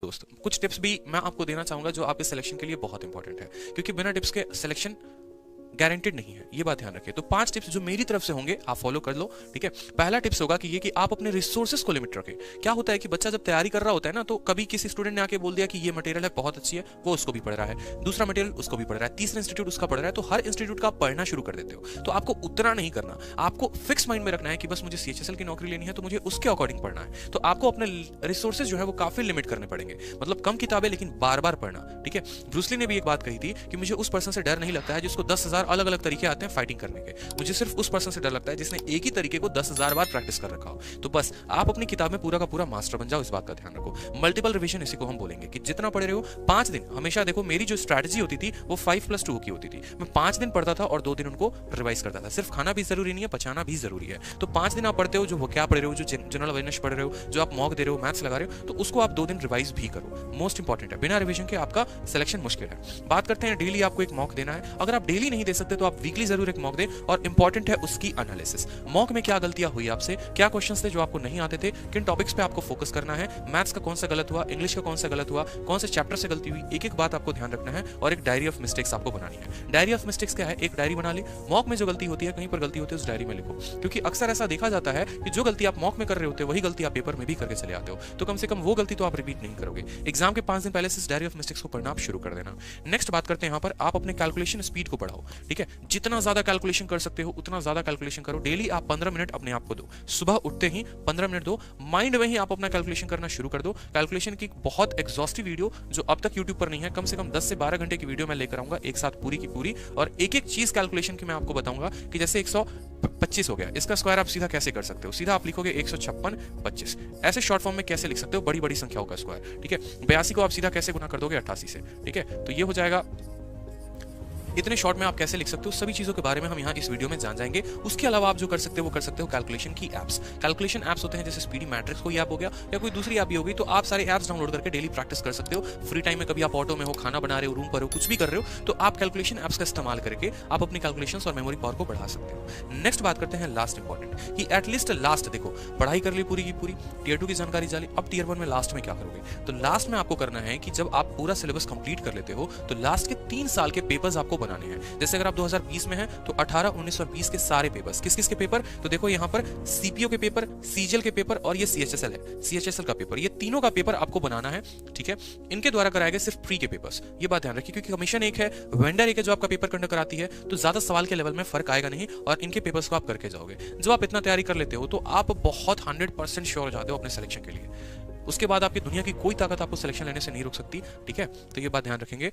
दोस्तों कुछ टिप्स भी मैं आपको देना चाहूंगा जो आपके सिलेक्शन के लिए बहुत इंपॉर्टेंट है, क्योंकि बिना टिप्स के सिलेक्शन गारंटेड नहीं है, ये बात ध्यान रखिए। तो 5 टिप्स जो मेरी तरफ से होंगे आप फॉलो कर लो, ठीक है। पहला टिप्स होगा कि ये कि आप अपने रिसोर्सेज को लिमिट रखें। क्या होता है कि बच्चा जब तैयारी कर रहा होता है ना, तो कभी किसी स्टूडेंट ने आके बोल दिया कि ये मटेरियल है बहुत अच्छी है, वो उसको भी पढ़ रहा है, दूसरा मटेरियल उसको भी पढ़ रहा है, तीसरा इंस्टीट्यूट उसका पढ़ रहा है, तो हर इंस्टीट्यूट का आप पढ़ना शुरू कर देते हो। तो आपको उतना नहीं करना, आपको फिक्स माइंड में रखना है कि बस मुझे सीएचएसएल की नौकरी लेनी है, तो मुझे उसके अकॉर्डिंग पढ़ना है। तो आपको अपने रिसोर्सेज जो है वो काफी लिमिट करने पड़ेंगे, मतलब कम किताबें लेकिन बार बार पढ़ना, ठीक है। ब्रूस ली ने भी एक बात कही थी कि मुझे उस पर्सन से डर नहीं लगता है जिसको 10,000 अलग अलग तरीके आते हैं फाइटिंग करने के, मुझे सिर्फ उस पर्सन से डर लगता है जिसने एक ही तरीके को 10,000 बार प्रैक्टिस कर रखा हो। तो बस आप अपनी किताब में पूरा का पूरा मास्टर बन जाओ, इस बात का ध्यान रखो। मल्टीपल रिवीजन इसी को हम बोलेंगे कि जितना पढ़े रहे हो 5 दिन हमेशा देखो, मेरी जो स्ट्रैटेजी होती थी वो 5+2 की होती थी। मैं 5 दिन पढ़ता था और 2 दिन उनको रिवाइज करता था। सिर्फ खाना भी जरूरी नहीं है, पचाना भी जरूरी है। तो 5 दिन आप पढ़ते हो, जो क्या पढ़ रहे हो, जो जनरल अवेयरनेस पढ़ रहे हो, जो आप मॉक दे रहे हो, मैथ्स लगा रहे हो, तो उसको आप 2 दिन रिवाइज भी करो। मोस्ट इंपॉर्टेंट है, बिना रिविजन के आपका सिलेक्शन मुश्किल है। बात करते हैं डेली आपको एक मॉक देना है। अगर आप डेली नहीं दे सकते तो आप वीकली जरूर एक मॉक दें, और इंपॉर्टेंट है उसकी एनालिसिस। मॉक में क्या गलतियां हुई आपसे, क्या क्वेश्चंस थे जो आपको नहीं आते थे, किन टॉपिक्स पे आपको फोकस करना है, मैथ्स का कौन सा गलत हुआ, इंग्लिश का कौन सा गलत हुआ, कौन से चैप्टर से गलती हुई, एक एक बात आपको ध्यान रखना है। और एक डायरी ऑफ मिस्टेक्स आपको बनानी है। डायरी ऑफ मिस्टेक्स क्या है, एक डायरी बना ली, मॉक में जो गलती होती है, कहीं पर गलती होती है, उस डायरी में लिखो। क्योंकि अक्सर ऐसा देखा जाता है कि जो गलती आप मॉक में कर रहे होते हो वही गलती आप पेपर में भी करके चले आते हो। तो कम से कम वो गलती तो आप रिपीट नहीं करोगे। एग्जाम के 5 दिन पहले से इस डायरी ऑफ मिस्टेक्स को पढ़ना आप शुरू कर देना। नेक्स्ट बात करते हैं यहाँ पर, आप अपने कैलकुलेशन स्पीड को बढ़ाओ, ठीक है। जितना ज्यादा कैलकुलेशन कर सकते हो उतना ज्यादा कैलकुलेशन करो। डेली आप 15 मिनट अपने आप को दो, सुबह उठते ही 15 मिनट दो, माइंड में ही आप अपना कैलकुलेशन करना शुरू कर दो। कैलकुलेशन की बहुत एग्जॉस्टिव वीडियो जो अब तक यूट्यूब पर नहीं है, कम से कम 10 से 12 घंटे की वीडियो मैं लेकर आऊंगा एक साथ पूरी की पूरी, और एक एक चीज कैलकुलेशन की मैं आपको बताऊंगा कि जैसे 125 हो गया, इसका स्क्वायर आप सीधा कैसे कर सकते हो। सीधा आप लिखोगे 156 25, ऐसे शॉर्ट फॉर्म में कैसे लिख सकते हो, बड़ी बड़ी संख्याओं का स्क्वायर, ठीक है। 82 को आप सीधा कैसे गुना कर दोगे 88 से, ठीक है। तो ये हो जाएगा, इतने शॉर्ट में आप कैसे लिख सकते हो, सभी चीजों के बारे में हम यहाँ इस वीडियो में जान जाएंगे। उसके अलावा आप जो कर सकते हो वो कर सकते हो कैलकुलेशन की एप्स। कैलकुलेशन एप्स होते हैं जैसे स्पीडी मैट्रिक्स कोई ऐप हो गया या कोई दूसरी ऐप भी होगी, तो आप सारे एप्स डाउनलोड करके डेली प्रैक्टिस कर सकते हो। फ्री टाइम में कभी आप ऑटो में हो, खाना बना रहे हो, रूम पर हो, कुछ भी कर रहे हो, तो आप कैलकुलेशन एप्स का इस्तेमाल करके आप अपनी कैलकुलेशंस और मेमोरी पावर को बढ़ा सकते हो। नेक्स्ट बात करते हैं लास्ट इंपॉर्टेंट, कि एटलीस्ट लास्ट देखो, पढ़ाई कर ली पूरी की पूरी, टीयर 2 की जानकारी जाली, अब टीयर 1 में लास्ट में क्या करोगे। तो लास्ट में आपको करना है कि जब आप पूरा सिलेबस कंप्लीट कर लेते हो तो लास्ट के 3 साल के पेपर्स आपको बनाने हैं। जैसे अगर आप 2020 में हैं तो 18, 19 और 20 के सारे पेपर्स, किस किस के पेपर, तो देखो यहाँ पर सीपीओ के पेपर, सीजीएल के पेपर और ये सीएचएसएल है, सीएचएसएल का पेपर, ये तीनों का पेपर आपको बनाना है, ठीक है। इनके द्वारा कराए गए सिर्फ प्री के पेपर्स, ये बात ध्यान रखिए, क्योंकि कमीशन एक है, वेंडर एक है जो आपका पेपर कंडक्ट कराती है, तो ज्यादा सवाल के लेवल में फर्क आएगा नहीं, और इनके पेपर्स को आप करके जाओगे। जब आप इतना तैयारी कर लेते हो तो आप बहुत 100% श्योर हो जाते हो अपने सिलेक्शन के लिए। उसके बाद आपकी दुनिया की कोई ताकत आपको सिलेक्शन लेने से नहीं रोक सकती, ठीक है। तो ये बात ध्यान रखेंगे।